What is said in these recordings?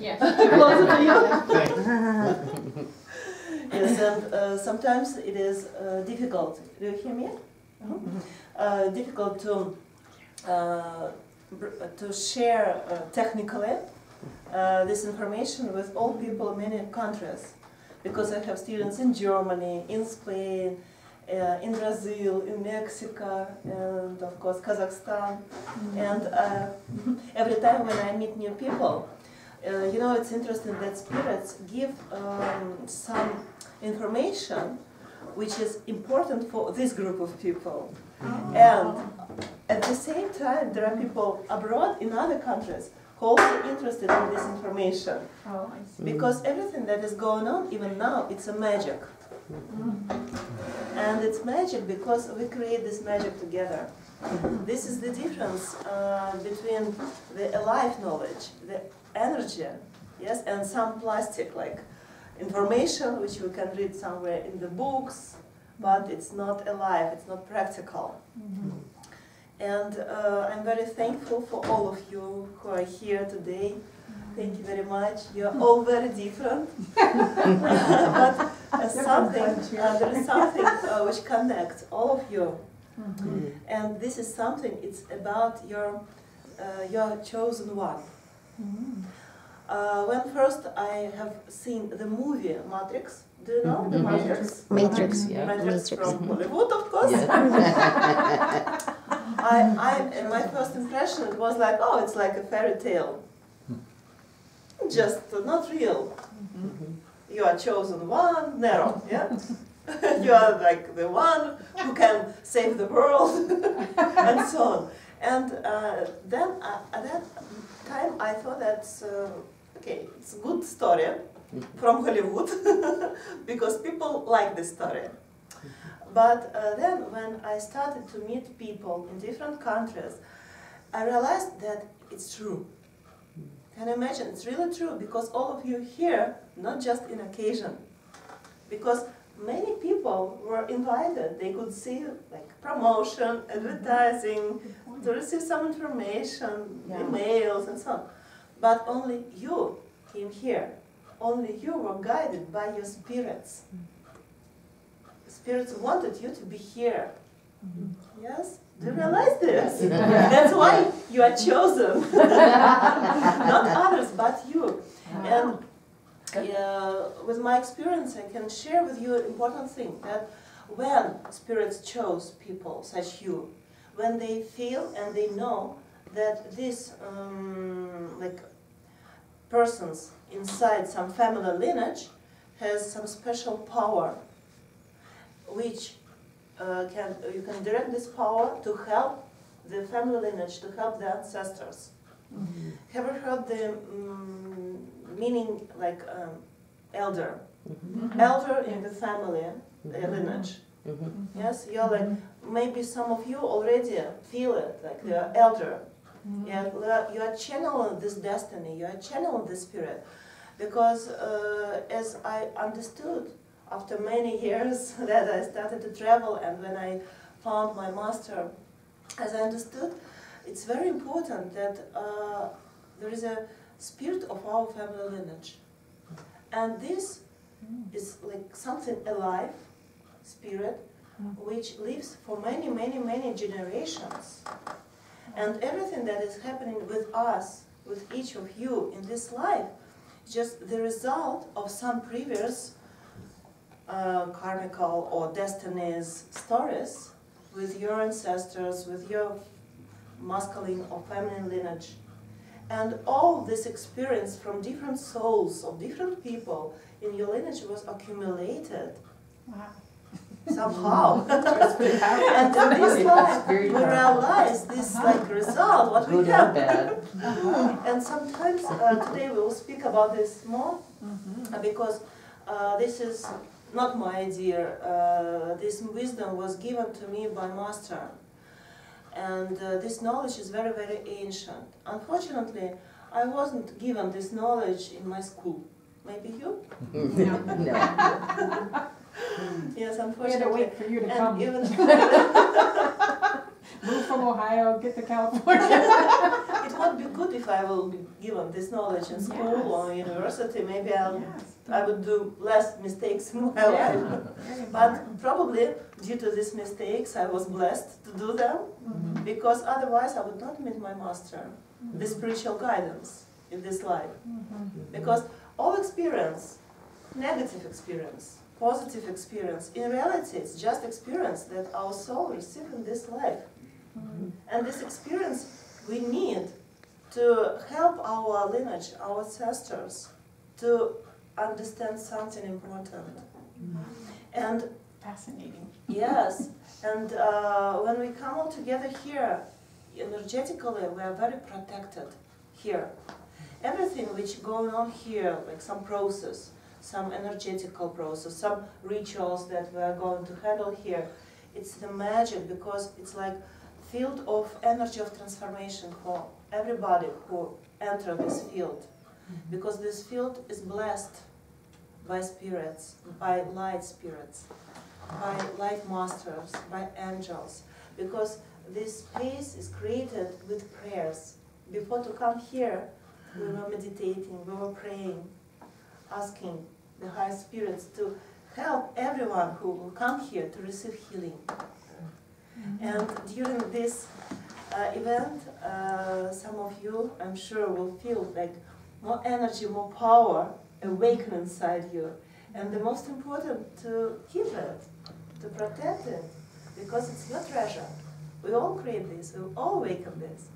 Yes. Closer to you. Thanks. Yes, and sometimes it is difficult. Do you hear me? Difficult to share technically this information with all people in many countries, because I have students in Germany, in Spain, in Brazil, in Mexico, and of course Kazakhstan. And every time when I meet new people, you know, it's interesting that spirits give some information which is important for this group of people. And at the same time, there are people abroad in other countries who are also interested in this information. Oh, I see. Because everything that is going on, even now, it's a magic. And it's magic because we create this magic together. This is the difference between the alive knowledge, the energy, yes, and some plastic, like information which we can read somewhere in the books, but it's not alive, it's not practical. And I'm very thankful for all of you who are here today. Thank you very much. You're all very different. But there is something which connects all of you. And this is something, it's about your chosen one. When first I have seen the movie Matrix, do you know the Matrix? Matrix, yeah. Matrix Matrix. from Hollywood, of course. My first impression, it was like, oh, it's like a fairy tale. Just not real. You are chosen one, narrow, yeah? You are like the one who can save the world, and so on. And then at that time I thought that's, okay, it's a good story from Hollywood, because people like this story. But then when I started to meet people in different countries, I realized that it's true. Can you imagine? It's really true, because all of you here, not just in occasion, because many people were invited. They could see like promotion, advertising, to receive some information, emails and so on. But only you came here. Only you were guided by your spirits. Spirits wanted you to be here. Yes? Do you realize this? That's why you are chosen. Not others, but you. And with my experience, I can share with you an important thing, that when spirits chose people such you, when they feel and they know that these like persons inside some family lineage has some special power, which you can direct this power to help the family lineage, to help the ancestors. Have you heard the meaning like elder? Elder in the family lineage. Yes, you're like, maybe some of you already feel it, like you're elder. Yeah, you are channeling this destiny, you are channeling this spirit. Because as I understood, after many years that I started to travel, and when I found my master, as I understood, it's very important that there is a spirit of our family lineage. And this is like something alive, spirit, which lives for many, many, many generations. And everything that is happening with us, with each of you in this life, is just the result of some previous carmical or destinies stories with your ancestors, with your masculine or feminine lineage. And all this experience from different souls of different people in your lineage was accumulated somehow. And in this life, we realize this like result, what we have. And sometimes today we will speak about this more, because this is not my idea. This wisdom was given to me by Master. And this knowledge is very, very ancient. Unfortunately, I wasn't given this knowledge in my school. Maybe you? No. Yes, unfortunately. We had to wait for you to come. Even Move from Ohio, get to California. it would be good if I will be given this knowledge in school or university. Maybe I would do less mistakes in my life. But probably due to these mistakes, I was blessed to do them, because otherwise I would not meet my master, the spiritual guidance in this life. Because all experience, negative experience, positive experience, in reality it's just experience that our soul receives in this life. And this experience we need to help our lineage, our ancestors, to understand something important. And fascinating. yes, and when we come all together here, energetically we are very protected here. Everything which going on here, like some process, some energetical process, some rituals that we are going to handle here, it's the magic, because it's like field of energy of transformation for everybody who enter this field. Because this field is blessed by spirits, by light spirits, by light masters, by angels. Because this space is created with prayers. Before to come here, we were meditating, we were praying, asking the high spirits to help everyone who will come here to receive healing. And during this event, some of you, I'm sure, will feel like more energy, more power awaken inside you. And the most important, to keep it, to protect it, because it's your treasure. We all create this, we all awaken this.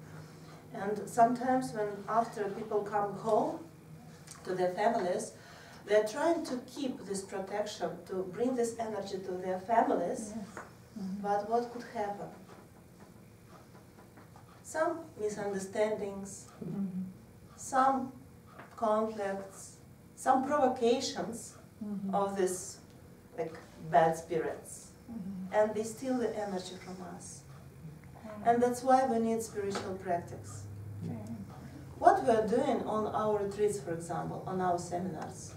And sometimes when after people come home to their families, they're trying to keep this protection, to bring this energy to their families. But what could happen? Some misunderstandings, some conflicts, some provocations of these like bad spirits, and they steal the energy from us. And that's why we need spiritual practice. What we are doing on our retreats, for example, on our seminars,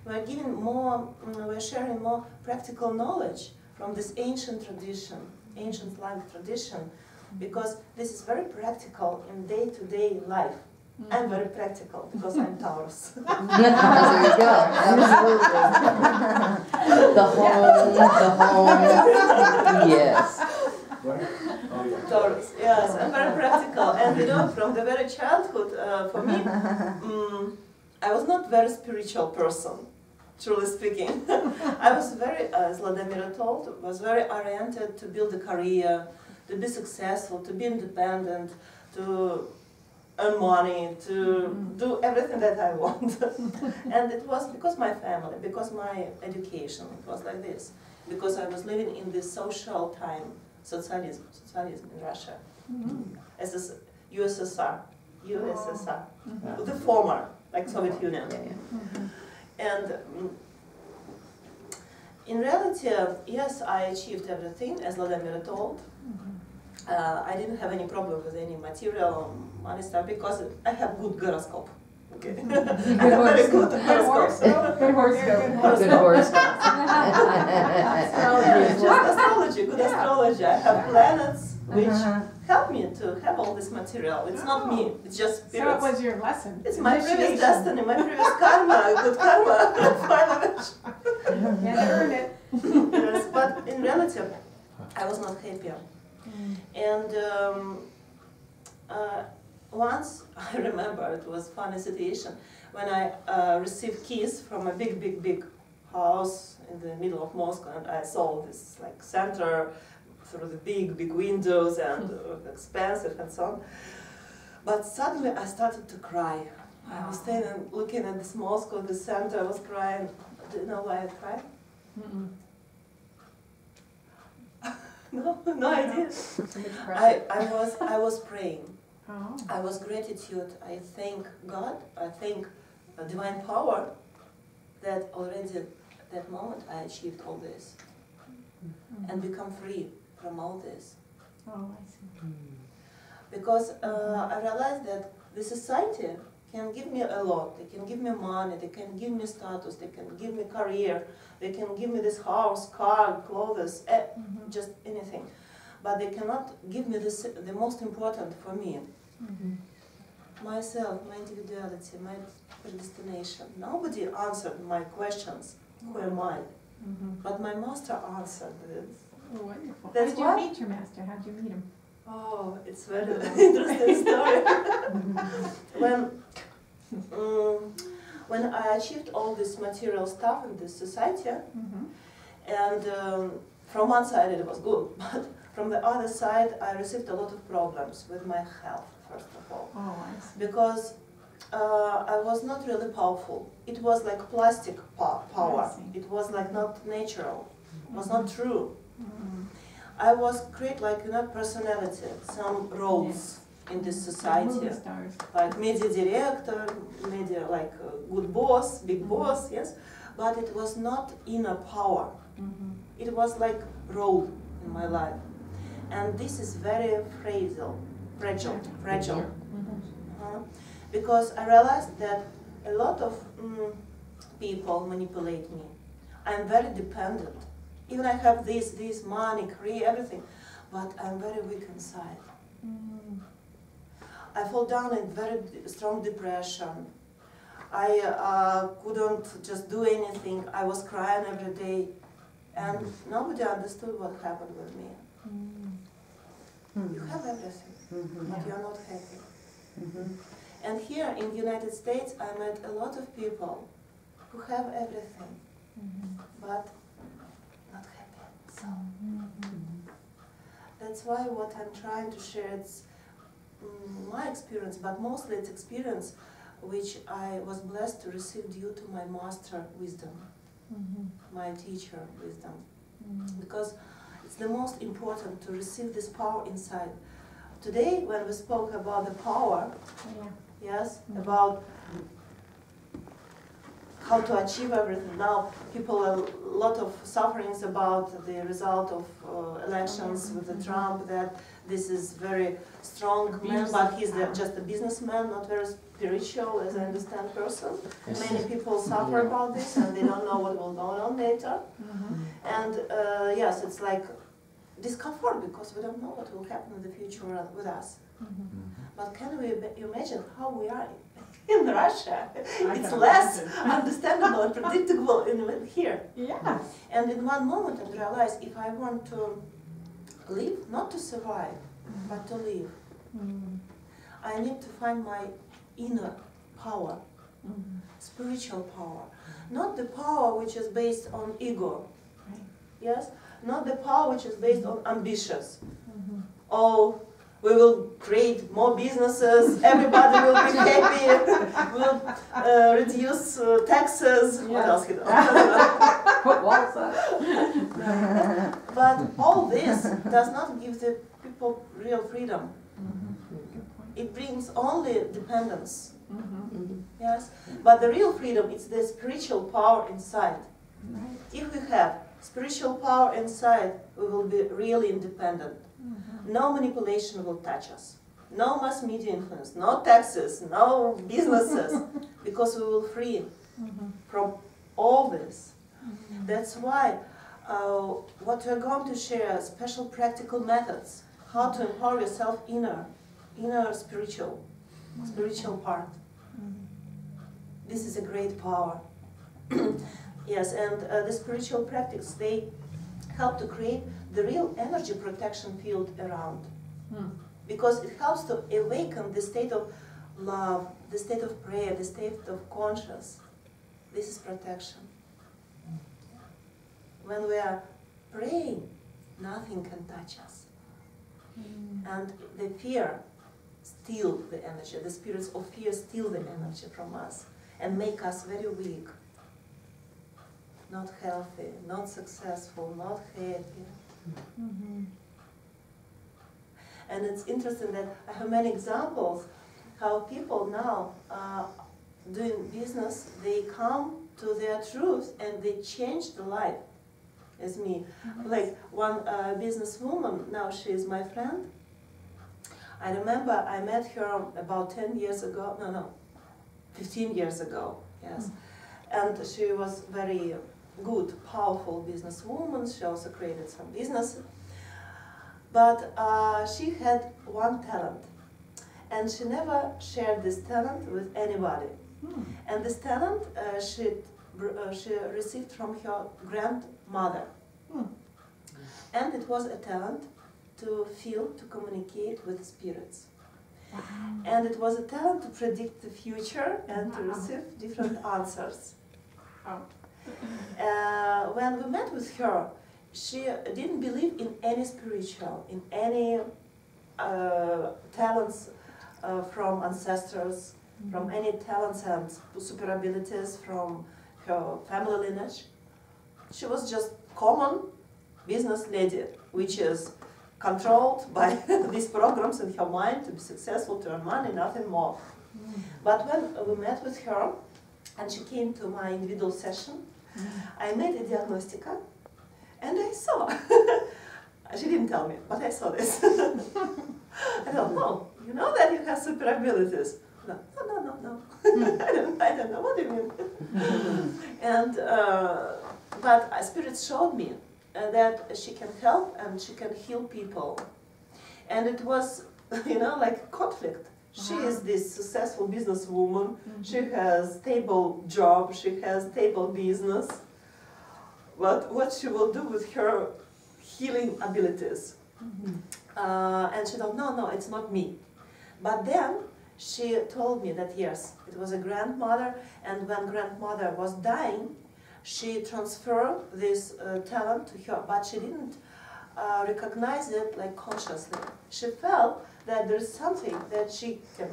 we're giving more, we're sharing more practical knowledge from this ancient tradition, ancient life tradition, because this is very practical in day-to-day life. I'm very practical because I'm Taurus. There you go. Absolutely. The home. Yes. Taurus, yes, I'm very practical. And you know, from the very childhood, for me, I was not very spiritual person, truly speaking. I was very, as Vladimir told, was very oriented to build a career, to be successful, to be independent, to earn money, to do everything that I want. And it was because my family, because my education, it was like this. Because I was living in this social time, socialism in Russia, USSR, the former, like Soviet Union. And in reality, yes, I achieved everything, as Vladimir told. I didn't have any problem with any material money stuff because I have good horoscope. Okay. I have very good horoscope. Good horoscope. Good horoscope. Just astrology, good astrology. I have planets which help me to have all this material. It's not me, it's just spirits. So it was your lesson. It's my previous destiny, my previous karma, good karma. Can't earn it. Yes, but in reality, I was not happy. And once, I remember, it was a funny situation, when I received keys from a big house in the middle of Moscow, and I saw this like center through the big windows and expensive and so on. But suddenly I started to cry. I was standing looking at this Moscow, the center, I was crying. Do you know why I cried? No idea. I was praying. I was gratitude. I thank God. I thank divine power that already at that moment I achieved all this and become free from all this. Oh, I see. Because I realized that the society can give me a lot. They can give me money. They can give me status. They can give me career. They can give me this house, car, clothes, just anything. But they cannot give me this, the most important for me. myself, my individuality, my predestination. Nobody answered my questions, who am I? But my master answered it. Oh, wonderful. That's How did you what? meet your master? How did you meet him? Oh, it's very interesting story. When I achieved all this material stuff in this society, and from one side it was good, but from the other side I received a lot of problems with my health, first of all. Oh, I see. Because I was not really powerful. It was like plastic power. I see. It was like not natural. It was not true. I was create like personality, some roles in this society, Movie stars. like media director, media like good boss, big boss, yes. But it was not inner power. It was like role in my life, and this is very fragile. Because I realized that a lot of people manipulate me. I'm very dependent. Even I have this money, career, everything, but I'm very weak inside. I fall down in very strong depression. I couldn't just do anything. I was crying every day, and nobody understood what happened with me. You have everything, but you're not happy. And here in the United States, I met a lot of people who have everything, but not happy. So that's why what I'm trying to share is my experience, but mostly it's experience which I was blessed to receive due to my master wisdom, my teacher wisdom, because it's the most important to receive this power inside. Today, when we spoke about the power, yes, about how to achieve everything. Now, people a lot of sufferings about the result of elections with the Trump, that this is very strong man, but he's just a businessman, not very spiritual, as I understand, person. Many people suffer about this, and they don't know what will go on later. And yes, it's like discomfort, because we don't know what will happen in the future with us. But can we imagine how we are in Russia? It's less understandable and predictable in here. Yeah. And in one moment I realized, if I want to live, not to survive, but to live, I need to find my inner power, spiritual power. Not the power which is based on ego, yes? Not the power which is based on ambitions. Oh, we will create more businesses, everybody will be happy, we'll reduce taxes, what else? Put walls up. But all this does not give the people real freedom. It brings only dependence. Yes, but the real freedom is the spiritual power inside. If we have spiritual power inside, we will be really independent. No manipulation will touch us. No mass media influence, no taxes, no businesses, because we will free from all this. That's why what we're going to share, special practical methods, how to empower yourself inner spiritual part. This is a great power. Yes, and the spiritual practice, they help to create the real energy protection field around. Because it helps to awaken the state of love, the state of prayer, the state of conscious. This is protection. When we are praying, nothing can touch us. And the fear steal the energy, the spirits of fear steal the energy from us and make us very weak. Not healthy, not successful, not happy. And it's interesting that I have many examples how people now doing business, they come to their truth and they change the life, as me. Like one businesswoman, now she is my friend. I remember I met her about 10 years ago, 15 years ago, yes. And she was very good, powerful businesswoman. She also created some business. But she had one talent. and she never shared this talent with anybody. And this talent she received from her grandmother. And it was a talent to feel, to communicate with spirits. Wow. And it was a talent to predict the future and to receive different answers. Oh. When we met with her, she didn't believe in any spiritual, in any talents from ancestors, from any talents and super abilities from her family lineage. She was just common business lady, which is controlled by these programs in her mind to be successful, to earn money, nothing more. But when we met with her, and she came to my individual session, I made a diagnostica, and I saw. She didn't tell me, but I saw this. I thought, no, you know that you have super abilities. No. I don't know, what do you mean? And, but Spirit showed me that she can help and she can heal people. And it was, like conflict. She is this successful businesswoman, she has stable job, she has stable business. But what she will do with her healing abilities? And she thought, no, it's not me. But then she told me that yes, it was a grandmother, and when grandmother was dying, she transferred this talent to her, but she didn't recognize it like consciously. She felt that there's something that she can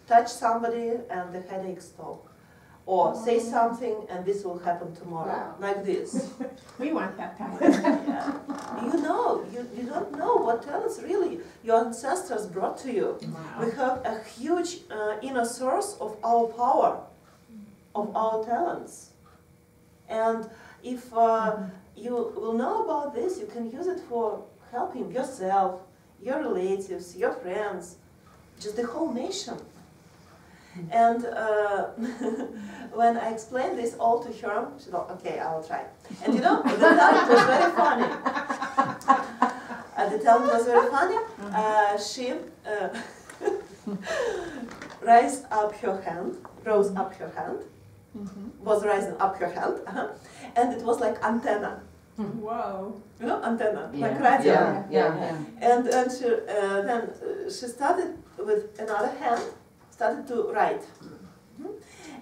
touch somebody and the headache stop, or say something and this will happen tomorrow, like this. We want that talent. Yeah. You don't know what talents really your ancestors brought to you. Wow. We have a huge inner source of our power, of our talents. And if you will know about this, you can use it for helping yourself, your relatives, your friends, just the whole nation. And when I explained this all to her, she thought, okay, I will try. And the talent was very funny. The talent was very funny. She rose up her hand, was rising up her hand, and it was like antenna. Whoa. Antenna, like radio. Yeah. And then she started with another hand, started to write.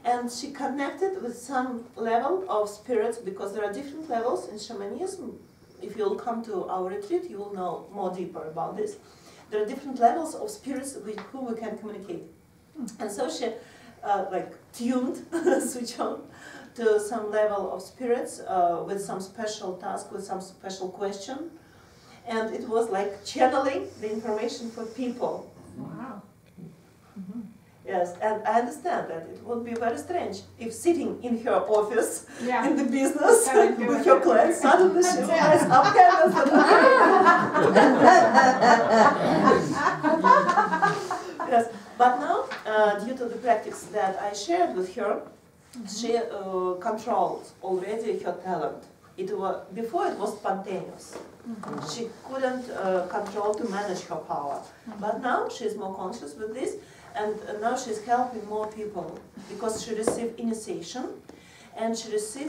And she connected with some level of spirits, because there are different levels in shamanism. If you'll come to our retreat, you will know more deeper about this. There are different levels of spirits with whom we can communicate. And so she tuned, switch on, to some level of spirits with some special task, with some special question. And it was like channeling the information for people. Wow. Yes, and I understand that it would be very strange if sitting in her office, in the business, with her clients, suddenly she lies up candles and yes, but now, due to the practice that I shared with her, she controlled already her talent. Before it was spontaneous. She couldn't control to manage her power. But now she is more conscious with this, and now she's helping more people because she received initiation and she received